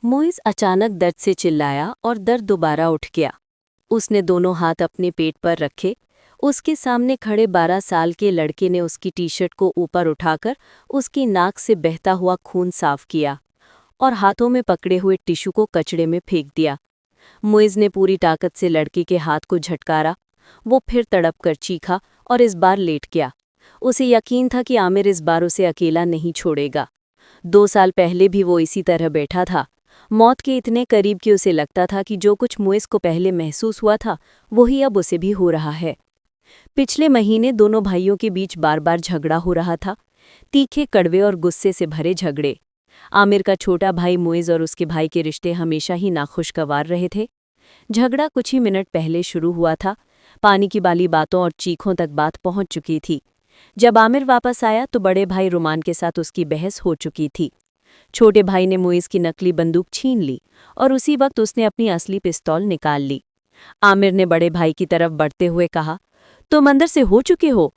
Moist अचानक दर्द से चिल्लाया और दर्द दोबारा उठ गया। उसने दोनों हाथ अपने पेट पर रखे। उसके सामने खड़े 12 साल के लड़के ने उसकी टी-शर्ट को ऊपर उठाकर उसकी नाक से बहता हुआ खून साफ किया और हाथों में पकड़े हुए टिश्यू को कचड़े में फेंक दिया। मोइस ने पूरी ताकत से लड़के के हाथ को झटकारा। वो फिर तड़प कर चीखा और इस बार लेट गया। उसे यकीन था कि आमिर इस बार उसे अकेला नहीं छोड़ेगा। 2 साल पहले भी वो इसी तरह बैठा था, मौत के इतने करीब कि उसे लगता था कि जो कुछ मोइस को पहले महसूस हुआ था वही अब उसे भी हो रहा है। पिछले महीने दोनों भाइयों के बीच बार बार झगड़ा हो रहा था, तीखे, कड़वे और गुस्से से भरे झगड़े। आमिर का छोटा भाई मोइस और उसके भाई के रिश्ते हमेशा ही नाखुशगवार रहे थे। झगड़ा कुछ ही मिनट पहले शुरू हुआ था। पानी की बाली बातों और चीखों तक बात पहुंच चुकी थी। जब आमिर वापस आया तो बड़े भाई रुमान के साथ उसकी बहस हो चुकी थी। छोटे भाई ने मोइस की नकली बंदूक छीन ली और उसी वक्त उसने अपनी असली पिस्तौल निकाल ली। आमिर ने बड़े भाई की तरफ बढ़ते हुए कहा, तुम अंदर से हो चुके हो।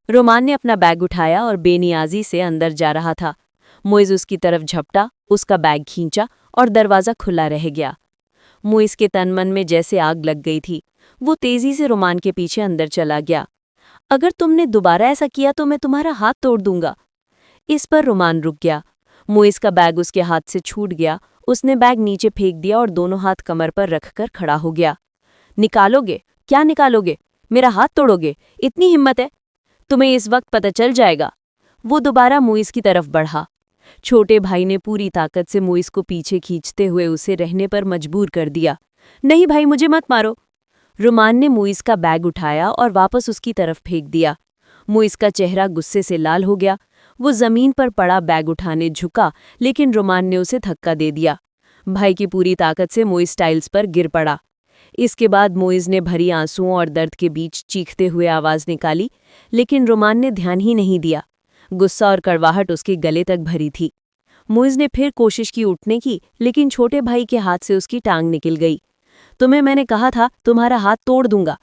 रुमान ने अपना बैग उठाया और बेनियाजी से अंदर जा रहा था। मोइस उसकी तरफ झपटा, उसका बैग खींचा और दरवाज़ा खुला रह गया। मोइस के तन मन में जैसे आग लग गई थी। वो तेजी से रुमान के पीछे अंदर चला गया। अगर तुमने दोबारा ऐसा किया तो मैं तुम्हारा हाथ तोड़ दूंगा। इस पर रुमान रुक गया। मोइस का बैग उसके हाथ से छूट गया। उसने बैग नीचे फेंक दिया और दोनों हाथ कमर पर रखकर खड़ा हो गया। निकालोगे? क्या निकालोगे? मेरा हाथ तोड़ोगे? इतनी हिम्मत है? तुम्हें इस वक्त पता चल जाएगा। वो दोबारा मोइस की तरफ बढ़ा। छोटे भाई ने पूरी ताकत से मोइस को पीछे खींचते हुए उसे रहने पर मजबूर कर दिया। नहीं भाई, मुझे मत मारो। रुमान ने मोइस का बैग उठाया और वापस उसकी तरफ फेंक दिया। मोइस का चेहरा गुस्से से लाल हो गया। वो जमीन पर पड़ा बैग उठाने झुका, लेकिन रुमान ने उसे धक्का दे दिया। भाई की पूरी ताकत से मोइस टाइल्स पर गिर पड़ा। इसके बाद मोइस ने भरी आंसुओं और दर्द के बीच चीखते हुए आवाज निकाली, लेकिन रुमान ने ध्यान ही नहीं दिया। गुस्सा और कड़वाहट उसके गले तक भरी थी। मोइस ने फिर कोशिश की उठने की, लेकिन छोटे भाई के हाथ से उसकी टांग निकल गई। तुम्हें मैंने कहा था तुम्हारा हाथ तोड़ दूंगा।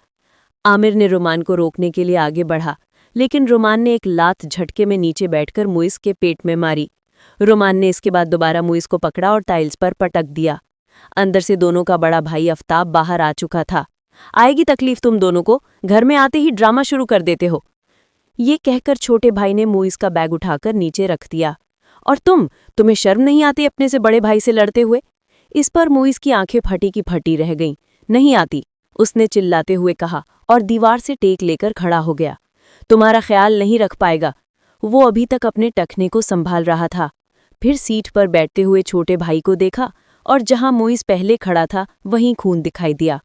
आमिर ने रुमान को रोकने के लिए आगे बढ़ा, लेकिन रुमान ने एक लात झटके में नीचे बैठकर मोइस के पेट में मारी। रुमान ने इसके बाद दोबारा मोइस को पकड़ा और टाइल्स पर पटक दिया। अंदर से दोनों का बड़ा भाई आफ्ताब बाहर आ चुका था। आएगी तकलीफ तुम दोनों को, घर में आते ही ड्रामा शुरू कर देते हो। ये कहकर छोटे भाई ने मोइस का बैग उठाकर नीचे रख दिया। और तुम्हें शर्म नहीं आती अपने से बड़े भाई से लड़ते हुए? इस पर मोइस की आंखें फटी की फटी रह गईं। नहीं आती, उसने चिल्लाते हुए कहा और दीवार से टेक लेकर खड़ा हो गया। तुम्हारा ख्याल नहीं रख पाएगा। वो अभी तक अपने टखने को संभाल रहा था। फिर सीट पर बैठते हुए छोटे भाई को देखा और जहां मोइस पहले खड़ा था वहीं खून दिखाई दिया।